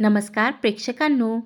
नमस्कार प्रेक्षकांनो.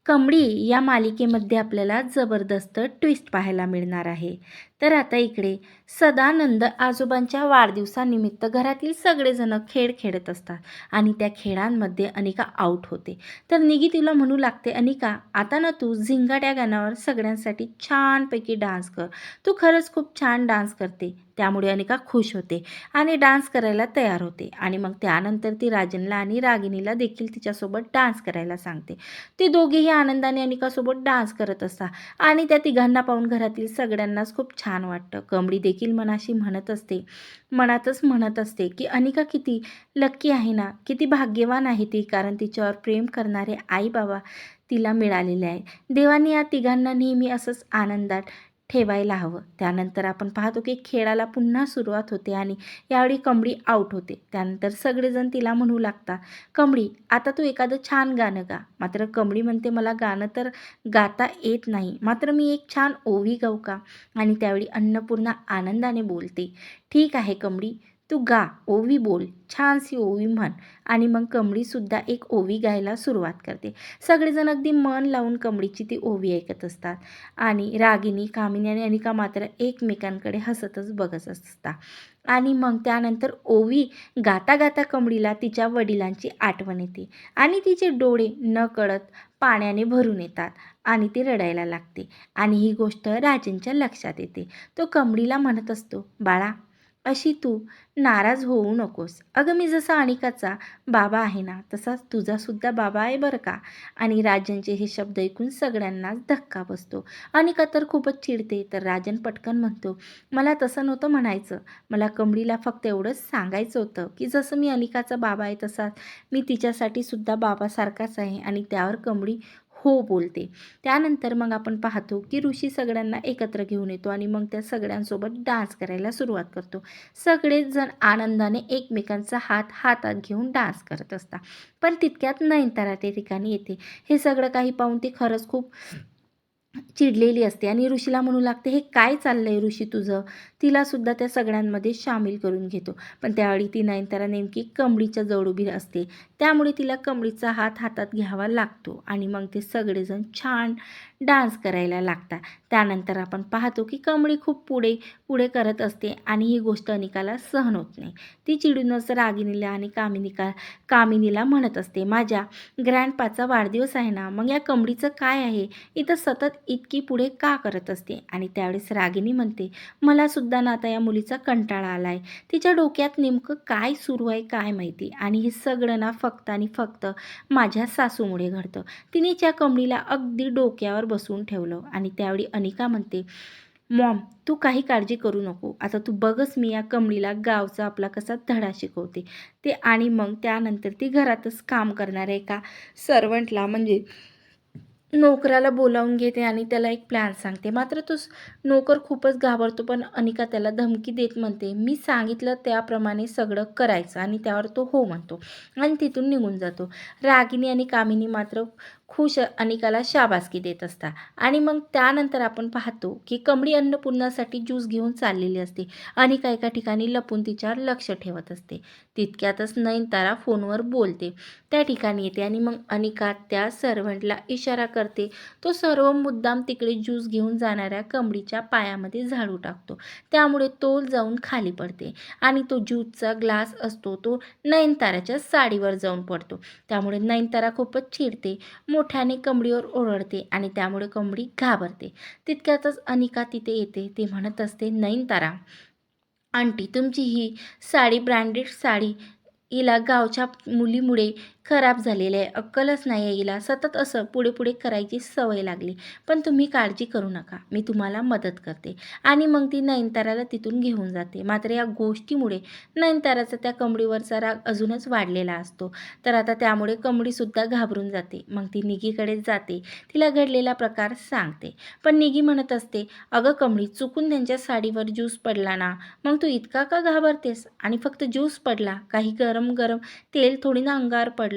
कमळी या मालिकेमध्ये आपल्याला जबरदस्त ट्विस्ट पाहायला मिळणार आहे. तर आता इकडे सदानंद आजोबांच्या वाढदिवसानिमित्त घरातील सगळेजण खेळ खेळत असतात आणि त्या खेळांमध्ये अनिका आऊट होते. तर निगी तिला म्हणू लागते, अनिका आता ना तू झिंगाट्या गाण्यावर सगळ्यांसाठी छानपैकी डान्स कर. तू खरंच खूप छान डान्स करते. त्यामुळे अनिका खुश होते आणि डान्स करायला तयार होते आणि मग त्यानंतर ती राजनला आणि रागिनीला देखील तिच्यासोबत डान्स करायला सांगते. ते दोघेही आनंदाने अनिकासोबत डान्स करत असतात आणि त्या तिघांना पाहून घरातील सगळ्यांनाच खूप छान वाटतं. कमळी देखील मनातच म्हणत असते की अनिका किती लक्की आहे ना, किती भाग्यवान आहे ती, कारण तिच्यावर प्रेम करणारे आई बाबा तिला मिळालेले आहे. देवाने या तिघांना नेहमी असंच आनंदात ठेवायला हवं. त्यानंतर आपण पाहतो की खेळाला पुन्हा सुरुवात होते आणि यावेळी कमळी आऊट होते. त्यानंतर सगळेजण तिला म्हणू लागतात, कमळी आता तू एखादं छान गाणं गा. मात्र कमळी म्हणते, मला गाणं तर गाता येत नाही, मात्र मी एक छान ओवी गाऊ का? आणि त्यावेळी अन्नपूर्णा आनंदाने बोलते, ठीक आहे कमळी, तू गा, ओवी बोल, छानशी ओवी म्हण. आणि मग कमळीसुद्धा एक ओवी गायला सुरुवात करते. सगळेजण अगदी मन लावून कमळीची ती ओवी ऐकत असतात आणि रागिनी, कामिनी आणि अनिका मात्र एकमेकांकडे हसतच बघत असतात. आणि मग त्यानंतर ओवी गाता गाता कमळीला तिच्या वडिलांची आठवण येते आणि तिचे डोळे नकळत पाण्याने भरून येतात आणि ती रडायला लागते. आणि ही गोष्ट राजनच्या लक्षात येते. तो कमळीला म्हणत असतो, बाळा अशी तू नाराज होऊ नकोस. अगं मी जसा अनिकाचा बाबा आहे ना, तसाच तुझासुद्धा बाबा आहे बरं का. आणि राजनचे हे शब्द ऐकून सगळ्यांनाच धक्का बसतो. अनिका तर खूपच चिडते. तर राजन पटकन म्हणतो, मला तसं नव्हतं म्हणायचं. मला कमळीला फक्त एवढंच सांगायचं होतं की जसं मी अनिकाचा बाबा आहे तसाच मी तिच्यासाठी सुद्धा बाबासारखाच आहे. आणि त्यावर कमळी हो बोलते. त्यानंतर मग आपण पाहतो की ऋषी सगळ्यांना एकत्र घेऊन येतो आणि मग त्या सगळ्यांसोबत डान्स करायला सुरुवात करतो. सगळेच जण आनंदाने एकमेकांचा हात हातात घेऊन डान्स करत असतात. पण तितक्यात नयनतारा त्या ठिकाणी येते. हे सगळं काही पाहून ती खरंच खूप चिडलेली असते आणि ऋषीला म्हणू लागते, हे काय चाललंय ऋषी तुझं? तिलासुद्धा त्या सगळ्यांमध्ये सामील करून घेतो. पण त्यावेळी ती नयनतारा नेमकी कमळीच्या जवळ उभी असते. त्यामुळे तिला कमळीचा हात हातात घ्यावा लागतो आणि मग ते सगळेजण छान डान्स करायला लागतात. त्यानंतर आपण पाहतो की कमळी खूप पुढे पुढे करत असते आणि ही गोष्ट अनिकाला सहन होत नाही. ती चिडूनच रागिनीला आणि कामिनीला म्हणत असते, माझ्या ग्रँडपाचा वाढदिवस आहे ना, मग या कमळीचं काय आहे? इथं सतत इतकी पुढे का करत असते? आणि त्यावेळेस रागिनी म्हणते, मला सुद्धा ना आता या मुलीचा कंटाळा आलाय. तिच्या डोक्यात नेमकं काय सुरू आहे काय माहिती. आणि हे सगळं ना फक्त आणि फक्त माझ्या सासूमुळे घडतं. तिने त्या कमळीला अगदी डोक्यावर बसवून ठेवलं. आणि त्यावेळी अनिका म्हणते, मॉम तू काही काळजी करू नको. आता तू बघच मी या कमळीला गावचा आपला कसा धडा शिकवते ते. आणि मग त्यानंतर ती घरातच काम करणाऱ्या एका सर्वंटला म्हणजे नोकराला बोलावून घेते आणि त्याला एक प्लॅन सांगते. मात्र तो नोकर खूपच घाबरतो. पण अनिका त्याला धमकी देत म्हणते, मी सांगितलं त्याप्रमाणे सगळं करायचं. आणि त्यावर तो हो म्हणतो आणि तिथून निघून जातो. रागिनी आणि कामिनी मात्र खुश अनिकाला शाबासकी देत असतात. आणि मग त्यानंतर आपण पाहतो की कमळी अन्नपूर्णासाठी ज्यूस घेऊन चाललेली असते. अनिका एका ठिकाणी लपून तिच्यावर लक्ष ठेवत असते. तितक्यातच नयनतारा फोनवर बोलते. त्या ठिकाणी येते आणि मग अनिका त्या सर्व्हंटला इशारा करते. तो सर्व मुद्दाम तिकडे ज्यूस घेऊन जाणाऱ्या कमळीच्या पायामध्ये झाडू टाकतो. त्यामुळे तो जाऊन खाली पडते आणि तो ज्यूसचा ग्लास असतो तो नयनताराच्या साडीवर जाऊन पडतो. त्यामुळे नयनतारा खूपच चिडते, मोठ्याने कमळीवर ओरडते आणि त्यामुळे कमळी घाबरते. तितक्यातच अनिका तिथे येते. ती म्हणत असते, नयनतारा आंटी तुमची ही साडी ब्रँडेड साडी हिला गावच्या मुलीमुळे खराब झालेली आहे. अक्कलच नाही आहे हिला. सतत असं पुढे पुढे करायची सवय लागली. पण तुम्ही काळजी करू नका, मी तुम्हाला मदत करते. आणि मग ती नयनताराला तिथून घेऊन जाते. मात्र या गोष्टीमुळे नयनताराचा त्या कमळीवरचा राग अजूनच वाढलेला असतो. तर आता त्यामुळे कमळीसुद्धा घाबरून जाते. मग ती निगीकडे जाते, तिला घडलेला प्रकार सांगते. पण निगी म्हणत असते, अगं कमळी चुकून त्यांच्या साडीवर ज्यूस पडला ना, मग तू इतका का घाबरतेस? आणि फक्त ज्यूस पडला, काही गरम गरम तेल थोडी ना अंगावर पडलं.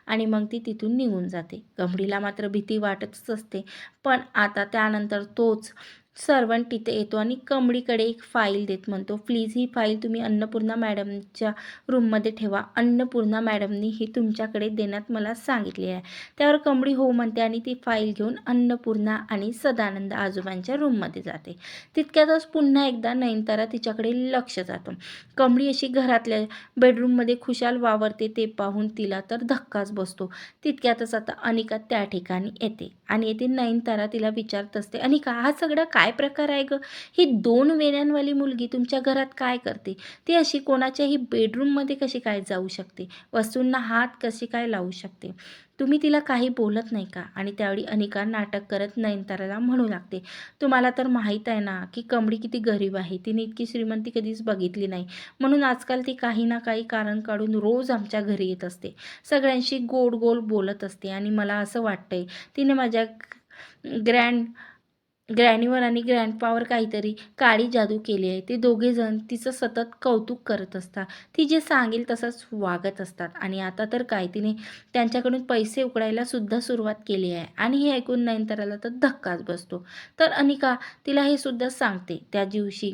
आणि मग ती तिथून निघून जाते. कमळीला मात्र भीती वाटतच असते. पण आता त्यानंतर तोच सर्वंट तिथे येतो आणि कमळीकडे एक फाईल देत म्हणतो, प्लीज ही फाईल तुम्ही अन्नपूर्णा मॅडमच्या रूममध्ये ठेवा. अन्नपूर्णा मॅडमनी ही तुमच्याकडे देण्यात मला सांगितले आहे. त्यावर कमळी हो म्हणते आणि ती फाईल घेऊन अन्नपूर्णा आणि सदानंद आजोबांच्या रूममध्ये जाते. तितक्यातच पुन्हा एकदा नयनतारा तिच्याकडे लक्ष जातं. कमळी अशी घरातल्या बेडरूममध्ये खुशाल वावरते ते पाहून तिला तर धक्काच बसतो. तितक्यातच आता अनिका त्या ठिकाणी येते आणि येथे नयनतारा तिला विचारत असते, अनिका हा सगळा काय प्रकार आहे गं? ही 2 वेण्यांवाली मुलगी तुमच्या घरात काय करते? ती अशी कोणाच्याही बेडरूममध्ये कशी काय जाऊ शकते? वस्तूंना हात कशी काय लावू शकते? तुम्ही तिला काही बोलत नाही का? आणि त्यावेळी अनिका नाटक करत नयनताराला म्हणू लागते, तुम्हाला तर माहीत आहे ना की कमळी किती गरीब आहे. तिने इतकी श्रीमंती कधीच बघितली नाही. म्हणून आजकाल ती काही ना काही कारण काढून रोज आमच्या घरी येत असते. सगळ्यांशी गोड गोड बोलत असते आणि मला असं वाटतंय तिने माझ्या ग्रँड ग्रॅनीवर आणि ग्रँडपावर काहीतरी काळी जादू केली आहे. ते दोघेजण तिचं सतत कौतुक करत असतात. ती जे सांगेल तसंच वागत असतात आणि आता तर काय तिने त्यांच्याकडून पैसे उकळायला सुद्धा सुरुवात केली आहे. आणि हे ऐकून नयनताराला तर धक्काच बसतो. तर अनिका तिला हे सुद्धा सांगते, त्या दिवशी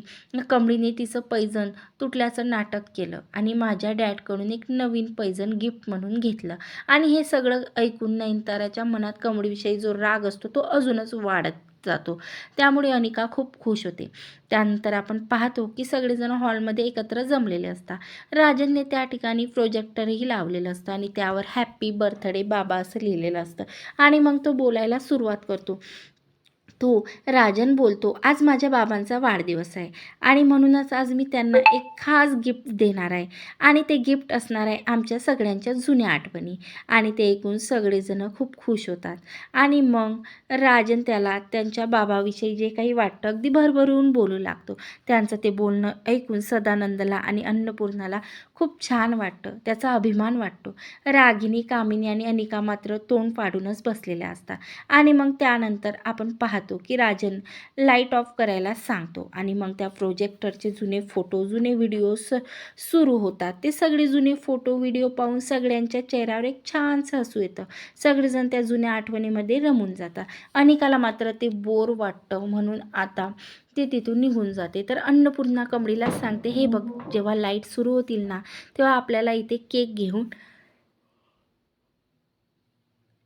कमळीने तिचं पैंजण तुटल्याचं नाटक केलं आणि माझ्या डॅडकडून एक नवीन पैंजण गिफ्ट म्हणून घेतलं. आणि हे सगळं ऐकून नयनताराच्या मनात कमळीविषयी जो राग असतो तो अजूनच वाढत जातो. त्यामुळे अनिका खूप खुश होते. त्यानंतर आपण पाहतो की सगळेजण हॉलमध्ये एकत्र जमलेले असतात. राजनने त्या ठिकाणी प्रोजेक्टरही लावलेलं असतं आणि त्यावर हॅपी बर्थडे बाबा असं लिहिलेलं असतं आणि मग तो बोलायला सुरुवात करतो. तो राजन बोलतो, आज माझ्या बाबांचा वाढदिवस आहे आणि म्हणूनच आज मी त्यांना एक खास गिफ्ट देणार आहे आणि ते गिफ्ट असणार आहे आमच्या सगळ्यांच्या जुन्या आठवणी. आणि ते ऐकून सगळेजण खूप खुश होतात आणि मग राजन त्याला त्यांच्या बाबाविषयी जे काही वाटतं अगदी भरभरून बोलू लागतो. त्यांचं ते बोलणं ऐकून सदानंदला आणि अन्नपूर्णाला खूप छान वाटतं, त्याचा अभिमान वाटतो. रागिनी, कामिनी आणि अनिका मात्र तोंड पाडूनच बसलेल्या असतात. आणि मग त्यानंतर आपण पाहतो की राजन लाईट ऑफ करायला सांगतो आणि मग त्या प्रोजेक्टरचे जुने फोटो जुने व्हिडिओज सुरू होतात. ते सगळे जुने फोटो व्हिडिओ पाहून सगळ्यांच्या चेहऱ्यावर एक छानसं हसू येतं. सगळेजण त्या जुन्या आठवणीमध्ये रमून जातात. अनिकाला मात्र ते बोर वाटतं म्हणून आता ते तिथून निघून जाते. तर अन्नपूर्णा कमळीला सांगते, हे बघ जेव्हा लाईट सुरू होतील ना तेव्हा आपल्याला इथे केक घेऊन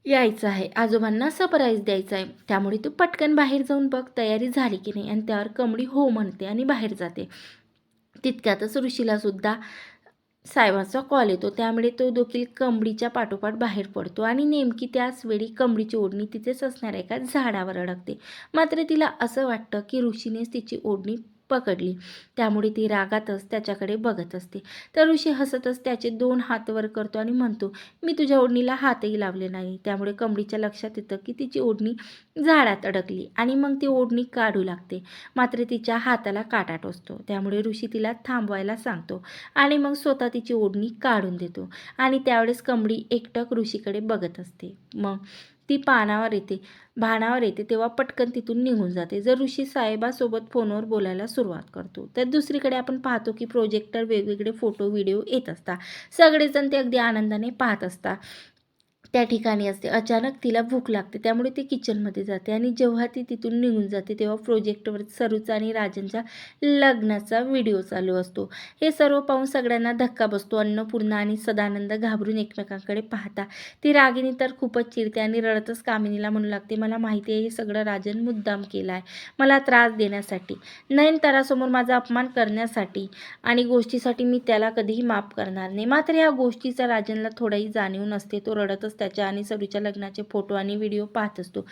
यायचं आहे. आजोबांना सरप्राईज द्यायचं आहे. त्यामुळे तू पटकन बाहेर जाऊन बघ तयारी झाली की नाही. आणि त्यावर कमळी हो म्हणते आणि बाहेर जाते. तितक्यातच ऋषीला सुद्धा साहेबांचा कॉल येतो. त्यामुळे तो देखील कमळीच्या पाठोपाठ बाहेर पडतो आणि नेमकी त्याच वेळी कमळीची ओढणी तिथेच असणाऱ्या एका झाडावर अडकते. मात्र तिला असं वाटतं की ऋषीनेच तिची ओढणी पकडली. त्यामुळे ती रागातच त्याच्याकडे बघत असते. तर ऋषी हसतच त्याचे 2 हात वर करतो आणि म्हणतो, मी तुझ्या ओढणीला हातही लावले नाही. त्यामुळे कमळीच्या लक्षात येतं की तिची ओढणी झाडात अडकली आणि मग ती ओढणी काढू लागते. मात्र तिच्या हाताला काटा टोचतो. त्यामुळे ऋषी तिला थांबवायला सांगतो आणि मग स्वतः तिची ओढणी काढून देतो. आणि त्यावेळेस कमळी एकटक ऋषीकडे बघत असते. मग ती भानावर येते तेव्हा पटकन तिथून निघून जाते. जर ऋषी साहेबासोबत फोनवर बोलायला सुरुवात करतो. तर दुसरीकडे आपण पाहतो की प्रोजेक्टर वेगवेगळे फोटो व्हिडिओ येत असतात. सगळेजण ते अगदी आनंदाने पाहत असतात. त्या ठिकाणी असते. अचानक तिला भूक लागते. त्यामुळे ती किचनमध्ये जाते आणि जेव्हा ती तिथून निघून जाते तेव्हा प्रोजेक्टवर सरूचा आणि राजनच्या लग्नाचा व्हिडिओ चालू असतो. हे सर्व पाहून सगळ्यांना धक्का बसतो. अन्नपूर्णा आणि सदानंद घाबरून एकमेकांकडे पाहता. ती रागिनी तर खूपच चिडते आणि रडतच कामिनीला म्हणू लागते, मला माहिती आहे हे सगळं राजन मुद्दाम केलं आहे, मला त्रास देण्यासाठी, नयनतारासमोर माझा अपमान करण्यासाठी आणि गोष्टीसाठी मी त्याला कधीही माफ करणार नाही. मात्र या गोष्टीचा राजनला थोडाही जाणीव नसते. तो रडतच त्याच्या आणि सरूच्या लग्नाचे फोटो आणि व्हिडिओ पाहत असतो.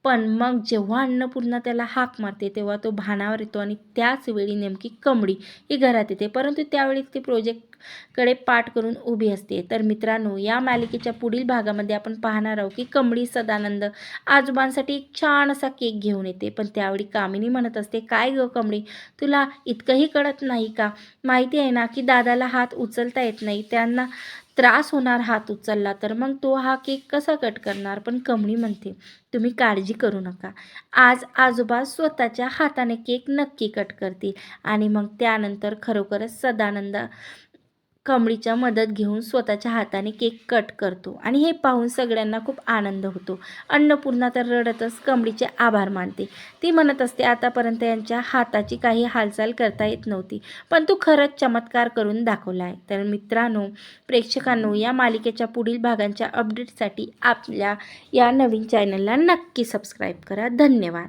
पण मग जेव्हा अन्नपूर्णा त्याला हाक मारते तेव्हा तो भानावर येतो आणि त्याच वेळी नेमकी कमळी ही घरात येते. परंतु त्यावेळी ती प्रोजेक्टकडे पाठ करून उभी असते. तर मित्रांनो, या मालिकेच्या पुढील भागामध्ये आपण पाहणार आहोत की कमळी सदानंद आजोबांसाठी एक छान असा केक घेऊन येते. पण त्यावेळी कामिनी म्हणत असते, काय गं कमळी, तुला इतकंही कळत नाही का? माहिती आहे ना की दादाला हात उचलता येत नाही, त्यांना त्रास होणार हात उचलला तर, मग तो हा केक कसा कट करणार? पण कमळी म्हणते, तुम्ही काळजी करू नका, आज आजोबा स्वतःच्या हाताने केक नक्की कट करतील. आणि मग त्यानंतर खरोखरच सदानंद कमळीच्या मदत घेऊन स्वतःच्या हाताने केक कट करतो आणि हे पाहून सगळ्यांना खूप आनंद होतो. अन्नपूर्णा तर रडतच कमळीचे आभार मानते. ती म्हणत असते, आतापर्यंत यांच्या हाताची काही हालचाल करता येत नव्हती, पण तू खरंच चमत्कार करून दाखवला आहे. तर मित्रांनो, प्रेक्षकांनो, या मालिकेच्या पुढील भागांच्या अपडेटसाठी आपल्या या नवीन चॅनलला नक्की सबस्क्राईब करा. धन्यवाद.